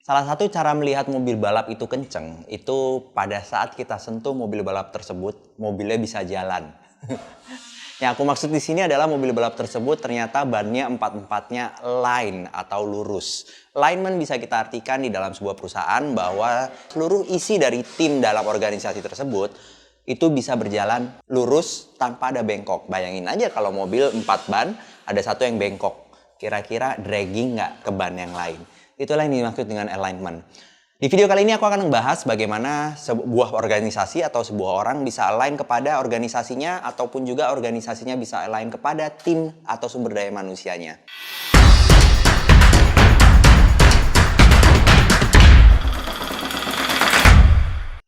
Salah satu cara melihat mobil balap itu kenceng, itu pada saat kita sentuh mobil balap tersebut, mobilnya bisa jalan. Yang aku maksud di sini adalah mobil balap tersebut ternyata bannya empat-empatnya line atau lurus. Lineman bisa kita artikan di dalam sebuah perusahaan bahwa seluruh isi dari tim dalam organisasi tersebut itu bisa berjalan lurus tanpa ada bengkok. Bayangin aja kalau mobil 4 ban, ada satu yang bengkok. Kira-kira dragging nggak ke ban yang lain? Itulah yang dimaksud dengan alignment. Di video kali ini aku akan membahas bagaimana sebuah organisasi atau sebuah orang bisa align kepada organisasinya ataupun juga organisasinya bisa align kepada tim atau sumber daya manusianya.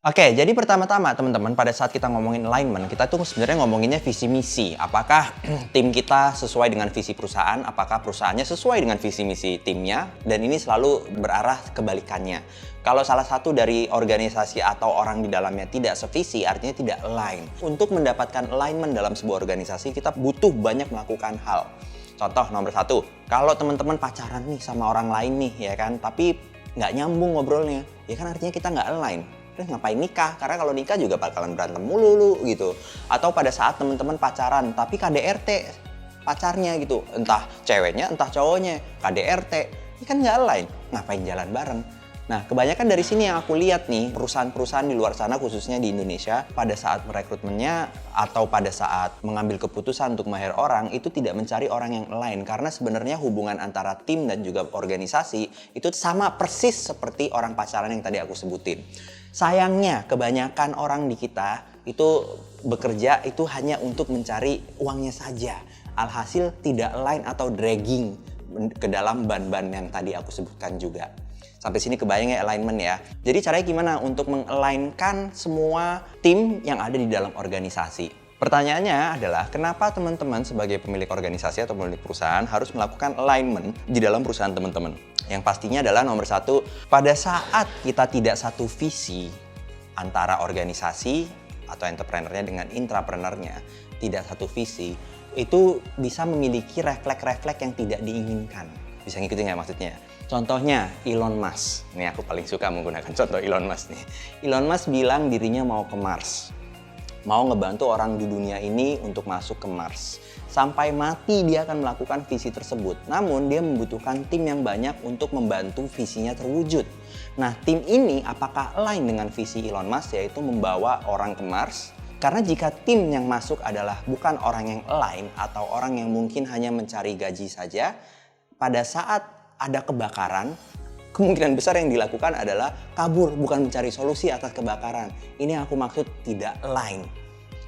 Oke, jadi pertama-tama teman-teman pada saat kita ngomongin alignment, kita tuh sebenarnya ngomonginnya visi misi. Apakah tim kita sesuai dengan visi perusahaan, apakah perusahaannya sesuai dengan visi misi timnya, dan ini selalu berarah kebalikannya. Kalau salah satu dari organisasi atau orang di dalamnya tidak sevisi, artinya tidak align. Untuk mendapatkan alignment dalam sebuah organisasi, kita butuh banyak melakukan hal. Contoh nomor 1, kalau teman-teman pacaran nih sama orang lain nih, ya kan, tapi nggak nyambung ngobrolnya, ya kan artinya kita nggak align. Ngapain nikah? Karena kalau nikah juga bakalan berantem mulu gitu. Atau pada saat teman-teman pacaran tapi KDRT pacarnya gitu, entah ceweknya entah cowoknya KDRT, ini kan nggak align. Ngapain jalan bareng? Nah, kebanyakan dari sini yang aku lihat nih, perusahaan-perusahaan di luar sana khususnya di Indonesia pada saat merekrutmennya atau pada saat mengambil keputusan untuk mahir orang itu tidak mencari orang yang align, karena sebenarnya hubungan antara tim dan juga organisasi itu sama persis seperti orang pacaran yang tadi aku sebutin. Sayangnya kebanyakan orang di kita itu bekerja itu hanya untuk mencari uangnya saja. Alhasil tidak align atau dragging ke dalam ban-ban yang tadi aku sebutkan juga. Sampai sini kebayang ya alignment ya. Jadi caranya gimana untuk meng-alignkan semua tim yang ada di dalam organisasi? Pertanyaannya adalah kenapa teman-teman sebagai pemilik organisasi atau pemilik perusahaan harus melakukan alignment di dalam perusahaan teman-teman? Yang pastinya adalah nomor 1, pada saat kita tidak satu visi antara organisasi atau entrepreneurnya dengan intrapreneurnya, tidak satu visi, itu bisa memiliki refleks-refleks yang tidak diinginkan. Bisa ngikutin nggak maksudnya? Contohnya Elon Musk. Ini aku paling suka menggunakan contoh Elon Musk nih. Elon Musk bilang dirinya mau ke Mars. Mau ngebantu orang di dunia ini untuk masuk ke Mars. Sampai mati dia akan melakukan visi tersebut. Namun dia membutuhkan tim yang banyak untuk membantu visinya terwujud. Nah, tim ini apakah align dengan visi Elon Musk, yaitu membawa orang ke Mars? Karena jika tim yang masuk adalah bukan orang yang align atau orang yang mungkin hanya mencari gaji saja, pada saat ada kebakaran, kemungkinan besar yang dilakukan adalah kabur, bukan mencari solusi atas kebakaran. Ini yang aku maksud tidak align.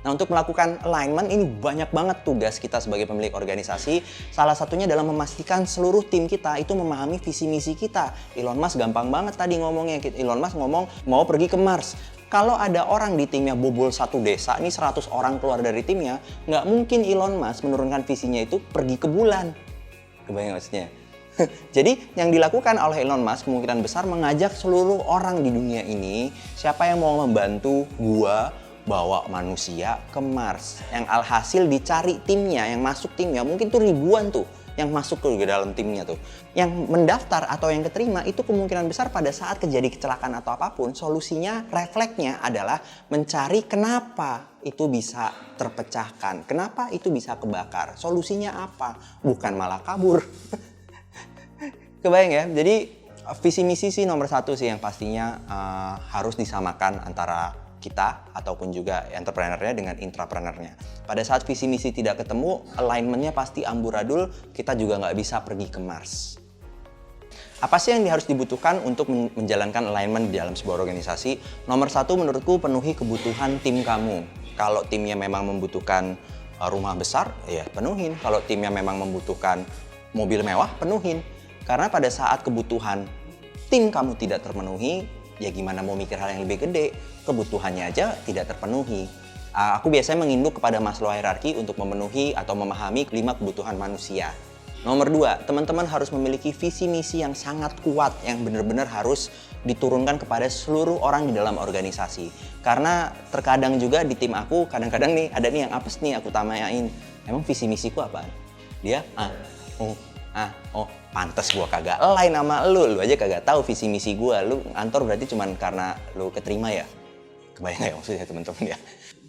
Nah, untuk melakukan alignment ini banyak banget tugas kita sebagai pemilik organisasi. Salah satunya adalah memastikan seluruh tim kita itu memahami visi misi kita. Elon Musk gampang banget tadi ngomongnya. Elon Musk ngomong mau pergi ke Mars. Kalau ada orang di timnya bobol satu desa, ini 100 orang keluar dari timnya, nggak mungkin Elon Musk menurunkan visinya itu pergi ke bulan. Kebayang maksudnya? Jadi yang dilakukan oleh Elon Musk kemungkinan besar mengajak seluruh orang di dunia ini, siapa yang mau membantu gua bawa manusia ke Mars. Yang alhasil dicari timnya, yang masuk timnya, mungkin tuh ribuan tuh yang masuk ke dalam timnya tuh. Yang mendaftar atau yang keterima itu kemungkinan besar pada saat terjadi kecelakaan atau apapun, solusinya, refleksnya adalah mencari kenapa itu bisa terpecahkan, kenapa itu bisa kebakar, solusinya apa, bukan malah kabur. Kebayang ya, jadi visi misi sih nomor 1 sih yang pastinya harus disamakan antara kita ataupun juga entrepreneurnya dengan intrapreneurnya. Pada saat visi misi tidak ketemu, alignmentnya pasti amburadul, kita juga nggak bisa pergi ke Mars. Apa sih yang harus dibutuhkan untuk menjalankan alignment di dalam sebuah organisasi? Nomor 1 menurutku penuhi kebutuhan tim kamu. Kalau timnya memang membutuhkan rumah besar, ya penuhin. Kalau timnya memang membutuhkan mobil mewah, penuhin. Karena pada saat kebutuhan tim kamu tidak terpenuhi, ya gimana mau mikir hal yang lebih gede, kebutuhannya aja tidak terpenuhi. Aku biasanya menginduk kepada Maslow hierarki untuk memenuhi atau memahami 5 kebutuhan manusia. Nomor 2, teman-teman harus memiliki visi misi yang sangat kuat, yang benar-benar harus diturunkan kepada seluruh orang di dalam organisasi. Karena terkadang juga di tim aku, kadang-kadang nih ada nih yang apes nih aku tanyain, emang visi misiku apa? Dia, Oh, pantes gua kagak align sama lu aja kagak tahu visi misi gua. Lu kantor berarti cuman karena lu keterima ya? Kebayang nggak ya maksudnya teman-teman ya?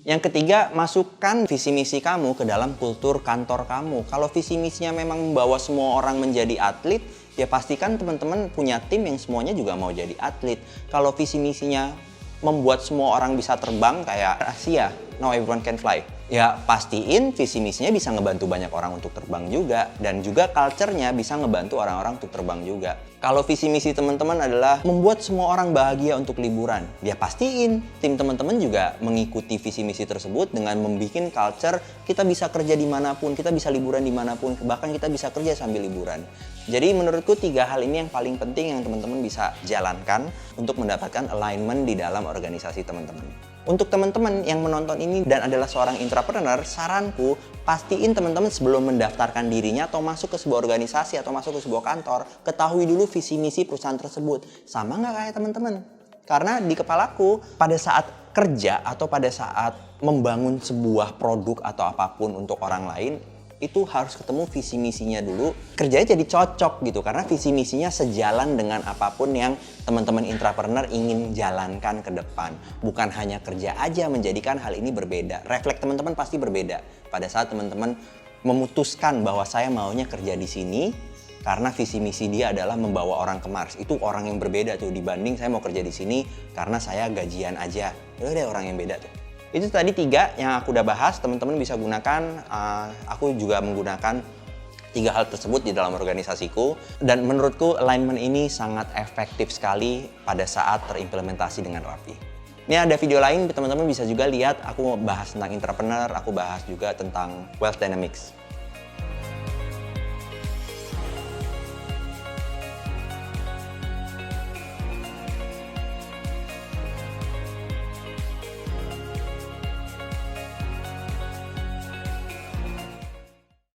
Yang ketiga, masukkan visi misi kamu ke dalam kultur kantor kamu. Kalau visi misinya memang membawa semua orang menjadi atlet, ya pastikan teman-teman punya tim yang semuanya juga mau jadi atlet. Kalau visi misinya membuat semua orang bisa terbang kayak Asia, now everyone can fly. Ya pastiin visi misinya bisa ngebantu banyak orang untuk terbang juga. Dan juga culture-nya bisa ngebantu orang-orang untuk terbang juga. Kalau visi misi teman-teman adalah membuat semua orang bahagia untuk liburan, ya pastiin tim teman-teman juga mengikuti visi misi tersebut dengan membuat culture kita bisa kerja dimanapun, kita bisa liburan dimanapun, bahkan kita bisa kerja sambil liburan. Jadi menurutku 3 hal ini yang paling penting yang teman-teman bisa jalankan untuk mendapatkan alignment di dalam organisasi teman-teman. Untuk teman-teman yang menonton ini dan adalah seorang intrapreneur, saranku pastiin teman-teman sebelum mendaftarkan dirinya atau masuk ke sebuah organisasi atau masuk ke sebuah kantor, ketahui dulu visi misi perusahaan tersebut. Sama nggak kayak teman-teman? Karena di kepalaku pada saat kerja atau pada saat membangun sebuah produk atau apapun untuk orang lain, itu harus ketemu visi misinya dulu. Kerjanya jadi cocok gitu karena visi misinya sejalan dengan apapun yang teman-teman intrapreneur ingin jalankan ke depan. Bukan hanya kerja aja menjadikan hal ini berbeda. Refleks teman-teman pasti berbeda pada saat teman-teman memutuskan bahwa saya maunya kerja di sini karena visi misi dia adalah membawa orang ke Mars. Itu orang yang berbeda tuh dibanding saya mau kerja di sini karena saya gajian aja. Itu ada orang yang beda tuh. Itu tadi 3 yang aku udah bahas, teman-teman bisa gunakan. Aku juga menggunakan 3 hal tersebut di dalam organisasiku. Dan menurutku alignment ini sangat efektif sekali pada saat terimplementasi dengan rapi. Ini ada video lain, teman-teman bisa juga lihat. Aku bahas tentang entrepreneur, aku bahas juga tentang wealth dynamics.